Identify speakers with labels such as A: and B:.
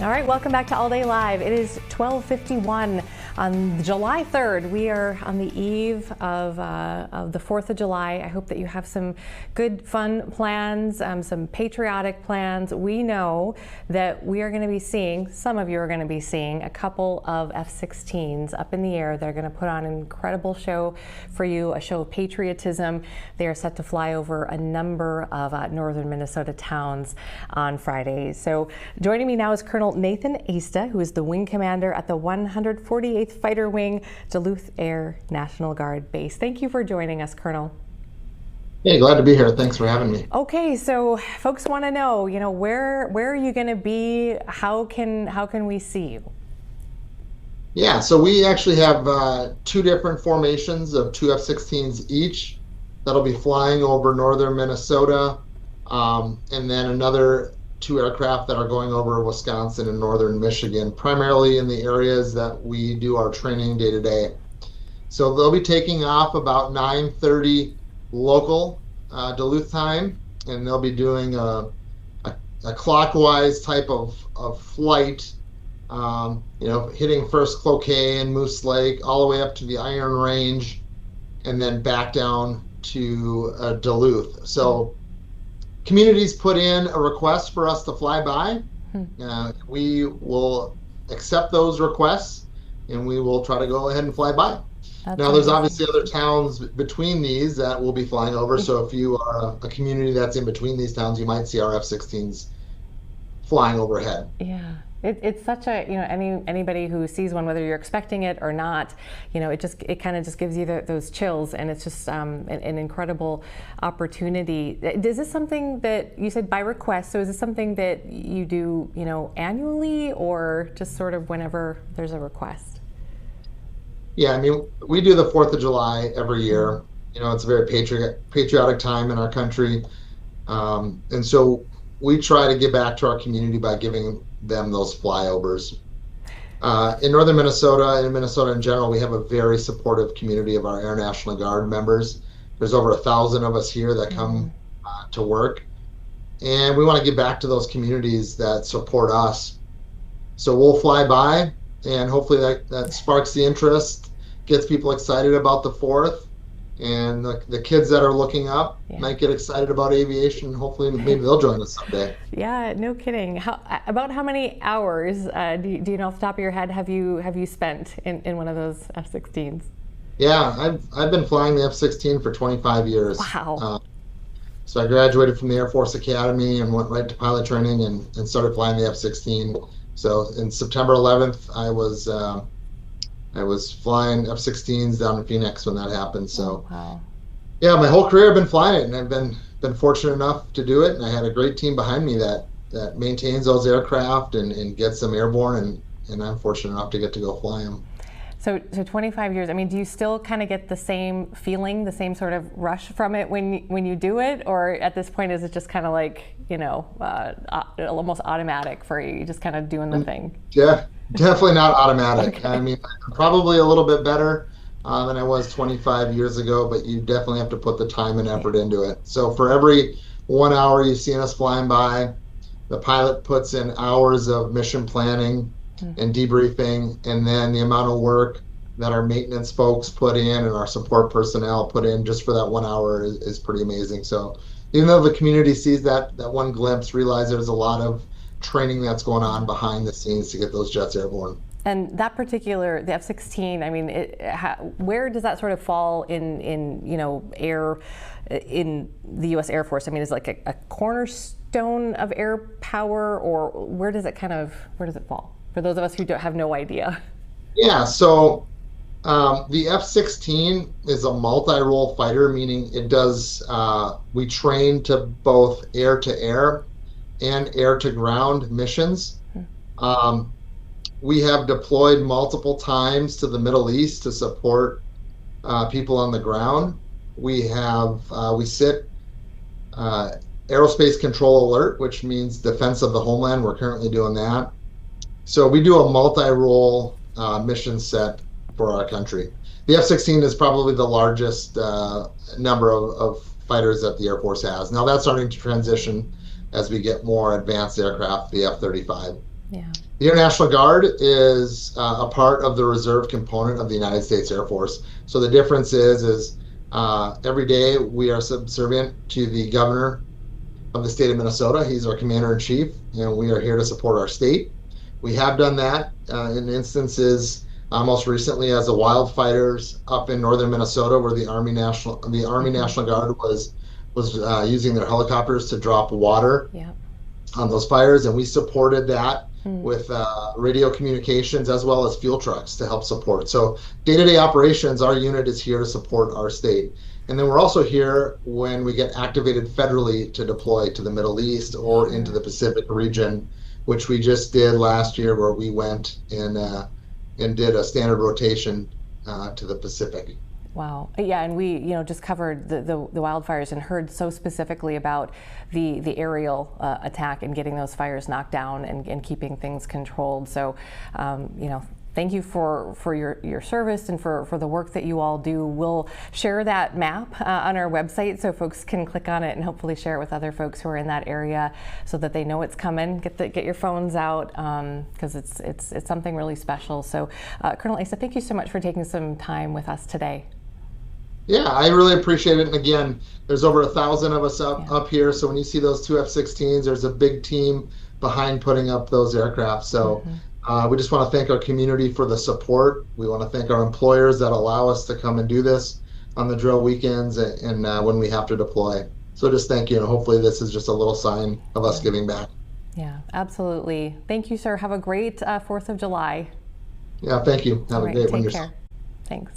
A: All right, welcome back to All Day Live. It is 12:51 on July 3rd. We are on the eve of the 4th of July. I hope that you have some good, fun plans, some patriotic plans. We know that we are going to be seeing, some of you are going to be seeing, a couple of F-16s up in the air. They're going to put on an incredible show for you, a show of patriotism. They are set to fly over a number of northern Minnesota towns on Friday. So joining me now is Colonel Nathan Aysta, who is the wing commander at the 148th Fighter Wing, Duluth Air National Guard Base. Thank you for joining us, Colonel.
B: Hey, glad to be here. Thanks for having me.
A: Okay, so folks want to know, where are you going to be? How can we see you?
B: Yeah, so we actually have two different formations of two F-16s each that'll be flying over northern Minnesota, and then another two aircraft that are going over Wisconsin and northern Michigan, primarily in the areas that we do our training day to day. So they'll be taking off about 9:30 local Duluth time, and they'll be doing a clockwise type of flight, hitting first Cloquet and Moose Lake all the way up to the Iron Range, and then back down to Duluth. So communities put in a request for us to fly by. We will accept those requests, and we will try to go ahead and fly by. Now, there's obviously other towns between these that we'll be flying over. So if you are a community that's in between these towns, you might see our F-16s flying overhead.
A: Yeah. It's such a, anybody who sees one, whether you're expecting it or not, it kind of just gives you those chills, and it's just an incredible opportunity. Is this something that you said by request? So is this something that you do, annually, or just sort of whenever there's a request?
B: Yeah, we do the 4th of July every year. It's a very patriotic time in our country. And so we try to give back to our community by giving them those flyovers. In northern Minnesota and in Minnesota in general, we have a very supportive community of our Air National Guard members. There's over 1,000 of us here that come to work, and we want to give back to those communities that support us. So we'll fly by, and hopefully that sparks the interest, gets people excited about the 4th, and the kids that are looking up might get excited about aviation. Hopefully, maybe they'll join us someday.
A: Yeah, no kidding. About how many hours do you know off the top of your head have you spent in one of those F-16s?
B: Yeah, I've been flying the F-16 for 25 years.
A: Wow.
B: So I graduated from the Air Force Academy and went right to pilot training and started flying the F-16. So in September 11th, I was flying F-16s down in Phoenix when that happened. So, yeah, my whole career I've been flying it, and I've been fortunate enough to do it. And I had a great team behind me that maintains those aircraft and gets them airborne, and I'm fortunate enough to get to go fly them.
A: So 25 years. Do you still kind of get the same feeling, the same sort of rush from it when you do it, or at this point is it just kind of like almost automatic for you, just kind of doing the thing?
B: Yeah. Definitely not automatic.
A: Okay.
B: I'm probably a little bit better than I was 25 years ago, but you definitely have to put the time and effort into it. So for every 1 hour you've seen us flying by, the pilot puts in hours of mission planning and debriefing, and then the amount of work that our maintenance folks put in and our support personnel put in just for that 1 hour is pretty amazing. So even though the community sees that one glimpse, realize there's a lot of training that's going on behind the scenes to get those jets airborne.
A: And that particular, the F-16, where does that sort of fall in air in the U.S. Air Force? Is it like a cornerstone of air power, or where does it fall? For those of us who have no idea. Yeah,
B: so the F-16 is a multi-role fighter, meaning it does, we train to both air-to-air and air-to-ground missions. We have deployed multiple times to the Middle East to support people on the ground. We sit aerospace control alert, which means defense of the homeland. We're currently doing that. So we do a multi-role mission set for our country. The F-16 is probably the largest number of fighters that the Air Force has. Now that's starting to transition as we get more advanced aircraft, the F-35.
A: Yeah.
B: The Air National Guard is a part of the reserve component of the United States Air Force. So the difference is every day we are subservient to the governor of the state of Minnesota. He's our commander in chief, and we are here to support our state. We have done that in instances most recently as the wildfires up in northern Minnesota, where the Army National Guard was using their helicopters to drop water on those fires, and we supported that with radio communications as well as fuel trucks to help support. So day-to-day operations, our unit is here to support our state. And then we're also here when we get activated federally to deploy to the Middle East or into the Pacific region, which we just did last year, where we went and did a standard rotation to the Pacific.
A: Wow. Yeah, and we, just covered the wildfires and heard so specifically about the aerial attack and getting those fires knocked down and keeping things controlled. So, thank you for your service and for the work that you all do. We'll share that map on our website so folks can click on it and hopefully share it with other folks who are in that area so that they know it's coming. Get your phones out because it's something really special. So, Colonel Aysta, thank you so much for taking some time with us today.
B: Yeah, I really appreciate it. And again, there's over 1,000 of us up here. So when you see those two F-16s, there's a big team behind putting up those aircraft. So we just want to thank our community for the support. We want to thank our employers that allow us to come and do this on the drill weekends and when we have to deploy. So just thank you. And hopefully this is just a little sign of us giving back.
A: Yeah, absolutely. Thank you, sir. Have a great 4th of July.
B: Yeah, thank you. Have a great one
A: yourself.
B: yourself.
A: Thanks.